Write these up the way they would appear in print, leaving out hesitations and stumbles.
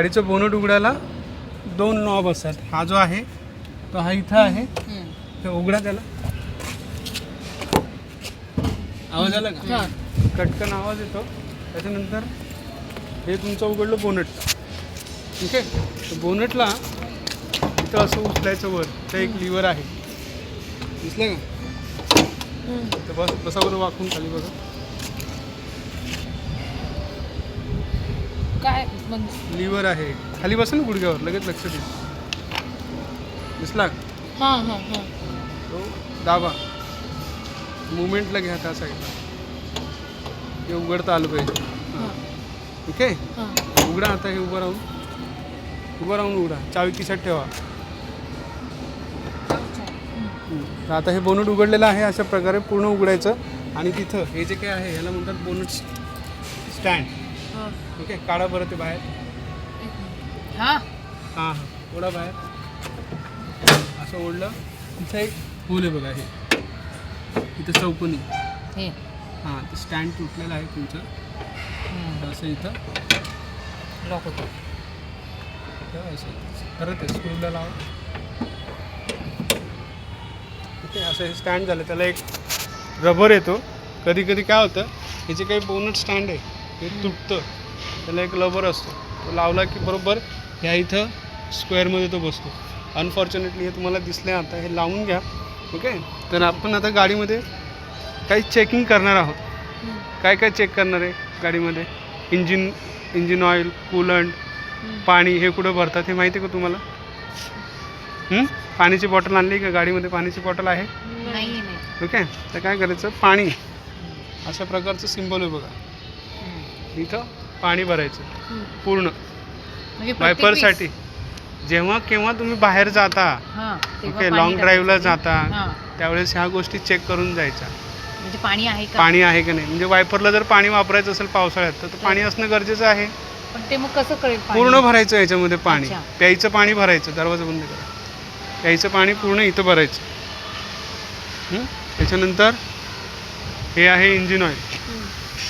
गाडीचं बोनट उघडायला 2 नॉब असतात. हा जो आहे तो हा इथं आहे. ते उघडा त्याला. आवाज आला का? कटकन आवाज येतो. त्याच्यानंतर हे तुमचं उघडलं बोनट. ठीक आहे. तर बोनटला इथं असं उचलायचं वर. तर एक लिव्हर आहे. दिसलं का? तर बस बसा बरं वाकून खाली बघा. काय लिव्हर आहे. खाली बसा ना गुडघ्यावर, लगेच लक्ष दे. दिसला? हां हां हां. तो दाबा. मुवमेंटला घ्या त्या साईडला. हे उघडता आलं पाहिजे. ठीक आहे. उघडा आता. हे उभं राहून उघडा. चावी खिशात ठेवा. तर आता हे बोनट उघडलेलं आहे. अशा प्रकारे पूर्ण उघडायचं. आणि तिथं हे जे काही आहे याला म्हणतात बोनट स्टँड. ओके. काढा बरं ते बाहेर. हां हां ओढा बाहेर. असं ओढलं. इथं एक होल आहे बघा. हे इथं चौकोनी. हे हां ते स्टँड तुटलेलं आहे तुमचं. असं इथं लॉक होतं. असं परत आहे स्क्रूला लावा. ओके. असं हे स्टँड झालं. त्याला एक रबर येतो. कधी कधी काय होतं, हे जे काही बोनट स्टँड आहे हे तुटतं. त्याला एक रबर असतो. तो लावला की बरोबर ह्या इथं स्क्वेअरमध्ये तो बसतो. अनफॉर्च्युनेटली हे तुम्हाला दिसलं आता. हे लावून घ्या. ओके. तर आपण आता गाडीमध्ये काही चेकिंग करणार आहोत. काय काय चेक करणार आहे गाडीमध्ये? इंजिन ऑइल, कूलंट, पाणी. हे कुठं भरतात हे माहिती आहे का तुम्हाला? पाण्याची बॉटल आणली का? गाडीमध्ये पाण्याची बॉटल आहे? नाही. ओके. तर काय करायचं, पाणी अशा प्रकारचं सिम्बॉल आहे बघा. इथं पाणी भरायचं पूर्ण. म्हणजे वायपरसाठी. जेव्हा केव्हा तुम्ही बाहेर जाता, ओके, लॉंग ड्राईव्हला जाता, त्यावेळेस ह्या गोष्टी चेक करून जायच्या. म्हणजे पाणी आहे का? पाणी आहे का नाही. म्हणजे वायपरला जर पाणी वापरायचं असेल पावसाळ्यात तर पाणी असणं गरजेचं आहे. पण ते मग कसं कळेल? पूर्ण भरायचं याच्यामध्ये पाणी. अच्छा. प्यायचं पाणी भरायचं. दरवाजा बंद करा. प्यायचं पाणी पूर्ण इथं भरायचं. त्याच्यानंतर हे आहे इंजिन ऑइल.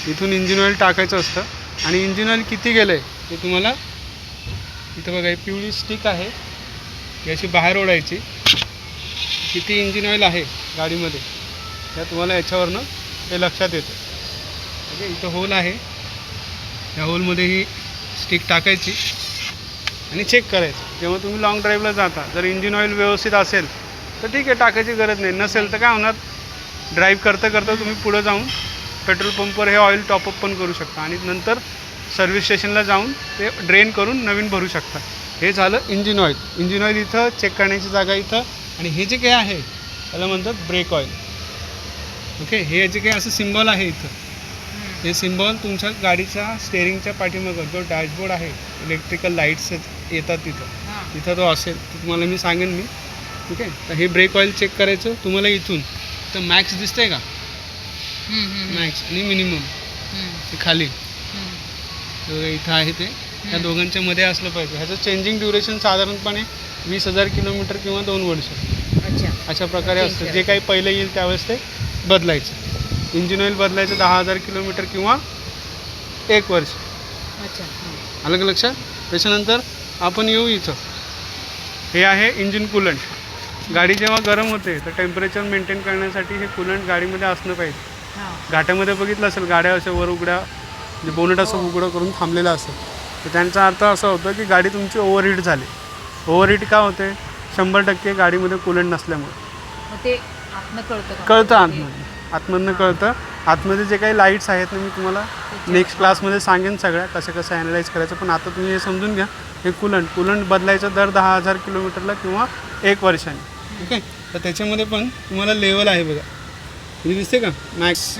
इथून इंजिन ऑइल टाकायचं असतं. आणि इंजिन ऑइल किती गेलं आहे ते तुम्हाला इथं बघा. ही पिवळी स्टिक आहे. याची बाहेर ओढायची. किती इंजिन ऑइल आहे गाडीमध्ये त्या तुम्हाला याच्यावरनं हे लक्षात येतं. ओके. इथं होल आहे. या होलमध्ये ही स्टिक टाकायची आणि चेक करायचं. जेव्हा तुम्ही लॉंग ड्राईव्हला जाता, जर इंजिन ऑइल व्यवस्थित असेल तर ठीक आहे, टाकायची गरज नाही. नसेल तर काय होणार, ड्राईव्ह करता तुम्ही पुढं जाऊन पेट्रोल पंपवर हे ऑइल टॉपअप पण करू शकता. आणि नंतर सर्व्हिस स्टेशनला जाऊन ते ड्रेन करून नवीन भरू शकता. हे झालं इंजिन ऑइल. इंजिन ऑइल इथं चेक करण्याची जागा इथं. आणि हे जे काही आहे त्याला म्हणतात ब्रेक ऑइल. ओके. हे जे काही असं सिम्बॉल आहे इथं, हे सिम्बॉल तुमच्या गाडीच्या स्टेअरिंगच्या पाठीमागं जो डॅशबोर्ड आहे, इलेक्ट्रिकल लाईट्स येतात तिथं तो असेल तर तुम्हाला मी सांगेन मी. ठीक आहे. तर हे ब्रेक ऑइल चेक करायचं तुम्हाला इथून. तर मॅक्स दिसतंय का? मॅक्स आणि मिनिमम ते खाली इथं आहे. ते या दोघांच्या मध्ये असलं पाहिजे. ह्याचं चेंजिंग ड्युरेशन साधारणपणे 20,000 किलोमीटर किंवा 2 वर्ष. अच्छा. अशा प्रकारे असतं. जे काही पहिलं येईल त्यावेळेस ते बदलायचं. इंजिन ऑइल बदलायचं 10,000 किलोमीटर किंवा 1 वर्ष. अच्छा. आलं का लक्षात? त्याच्यानंतर आपण येऊ इथं. हे आहे इंजिन कूलंट. गाडी जेव्हा गरम होते तर टेम्परेचर मेंटेन करण्यासाठी हे कूलंट गाडीमध्ये असलं पाहिजे. घाटामध्ये बघितलं असेल गाड्या अशा वर उघड्या, म्हणजे बोनट असं उघडं करून थांबलेलं असतं. तर त्यांचा अर्थ असा होतो की गाडी तुमची ओव्हरहीट झाली. ओव्हरहीट का होते? 100% गाडीमध्ये कूलंट नसल्यामुळे. ते आतनं कळतं. आतमधनं कळतं. आतमध्ये जे काही लाईट्स आहेत ना, मी तुम्हाला नेक्स्ट क्लासमध्ये सांगेन सगळ्या कसं ॲनालाइज करायचं. पण आता तुम्ही हे समजून घ्या. हे कूलंट बदलायचं दर 10,000 किलोमीटरला किंवा 1 वर्षाने. ओके. तर त्याच्यामध्ये पण तुम्हाला लेवल आहे बघा. हे दिसते का? मॅक्स.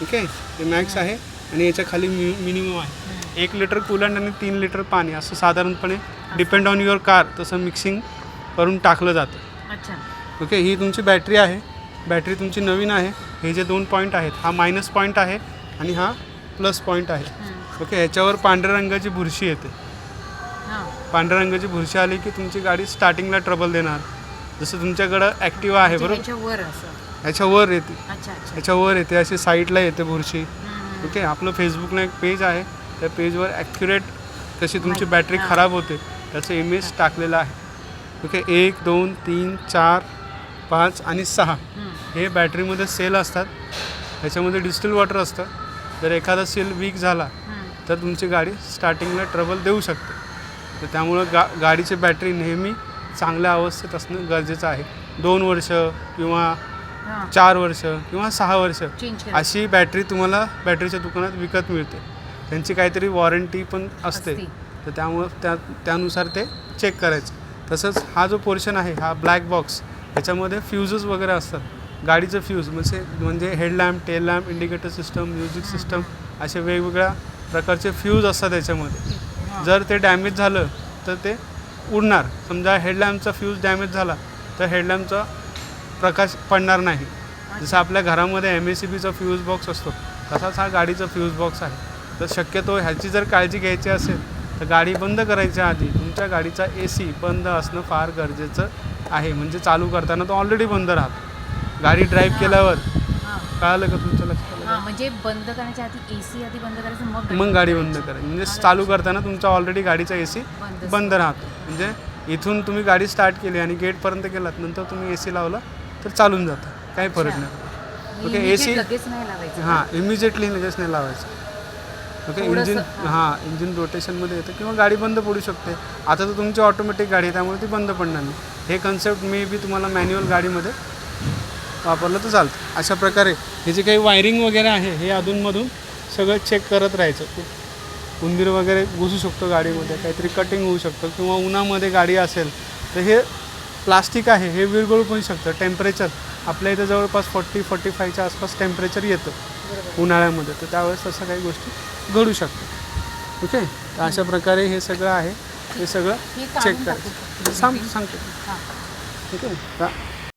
ओके. ते मॅक्स आहे. आणि याच्या खाली मिनिमम आहे. 1 लिटर कूलंट आणि 3 लिटर पाणी असं साधारणपणे डिपेंड ऑन युअर कार तसं मिक्सिंग करून टाकलं जातं. अच्छा. ओके. ही तुमची बॅटरी आहे. बॅटरी तुमची नवीन आहे. हे जे 2 पॉईंट आहेत, हा मायनस पॉईंट आहे आणि हा प्लस पॉईंट आहे. ओके. ह्याच्यावर पांढऱ्या रंगाची बुरशी येते. पांढऱ्या रंगाची बुरशी आली की तुमची गाडी स्टार्टिंगला ट्रबल देणार. जसं तुमच्याकडं ॲक्टिवा आहे बरोबर, ह्याच्यावर येते. ह्याच्यावर येते, अशी साईडला येते बुरशी. ओके. आपलं फेसबुकला एक पेज आहे. त्या पेजवर ॲक्युरेट कशी तुमची माहिती, बॅटरी हां. खराब होते त्याचं इमेज टाकलेलं आहे. ओके 1 2 3 4 5 आणि 6 हं. हे बॅटरीमध्ये सेल असतात. त्याच्यामध्ये डिस्टिल वॉटर असतं. जर एखादा सेल वीक झाला हं. तर तुमची गाडी स्टार्टिंगला ट्रबल देऊ शकते. तर त्यामुळं गाडीची बॅटरी नेहमी चांगल्या अवस्थेत असणं गरजेचं आहे. 2 वर्ष किंवा हां. 4 वर्ष किंवा 6 वर्ष चेंज करा. अशी बॅटरी तुम्हाला बॅटरीच्या दुकानात विकत मिळते. त्यांची काहीतरी वॉरंटी पण असते. असते. तर त्यामुळं त्यानुसार ते चेक करायचं. तसंच हा जो पोर्शन आहे हा ब्लॅक बॉक्स याच्यामध्ये फ्यूजेस वगैरे असतात. गाडीचं फ्यूज म्हणजे headlamp tail lamp indicator system music system असे वेगवेगळ्या प्रकारचे फ्यूज असतात याच्यामध्ये. हां. जर ते डॅमेज झालं तर ते उडणार. समजा हेडलॅम्पचा फ्यूज डॅमेज झाला तर हेडलॅम्पचा प्रकाश पडणार नाही. जसं आपल्या घरामध्ये MACBचा फ्यूज बॉक्स असतो तसाच हा गाडीचा फ्यूज बॉक्स आहे. तर शक्यतो ह्याची जर काळजी घ्यायची असेल तर गाडी बंद करायच्या आधी तुमच्या गाडीचा AC बंद असणं फार गरजेचं आहे. म्हणजे चालू करताना तो ऑलरेडी बंद राहतो. गाडी ड्राईव्ह केल्यावर हां. कळालं का तुमच्या लक्षात आलं हां, का? म्हणजे बंद करण्याच्या आधी AC आधी बंद करायचं मग गाडी बंद करायची. म्हणजे चालू करताना तुमचा ऑलरेडी गाडीचा AC बंद बंद राहतो. म्हणजे इथून तुम्ही गाडी स्टार्ट केली आणि गेटपर्यंत गेलात नंतर तुम्ही AC लावला तर चालून जातं. काही फरक अच्छा. नाही. ओके Immediate AC लगेच नाही लावायचं. हां इमिजिएटली लगेच नाही लावायचं. ओके थोडंसं, इंजिन हां. इंजिन रोटेशनमध्ये येतं किंवा गाडी बंद पडू शकते. आता तर तुमची ऑटोमॅटिक गाडी आहे त्यामुळे ती बंद पडणार नाही. हे कन्सेप्ट मे बी तुम्हाला मॅन्युअल गाडीमध्ये वापरलं तर चालतं. अशा प्रकारे हे जे काही वायरिंग वगैरे आहे हे अधूनमधून सगळं चेक करत राहायचं. उंदीर वगैरे घुसू शकतो गाडीमध्ये, काहीतरी कटिंग होऊ शकतं किंवा उन्हामध्ये गाडी असेल तर हे प्लास्टिक आहे हे विरघळू पण शकतं. टेम्परेचर आपल्या इथं जवळपास 40-45च्या आसपास टेम्परेचर येतं बरोबर. उन्हाळ्यामध्ये. तर त्यावेळेस तसं काही गोष्टी घडू शकतात. ओके तर अशा प्रकारे हे सगळं आहे. हे सगळं हे चेक काढून करायचं. टाकू. सांगतो. हां. ठीक आहे.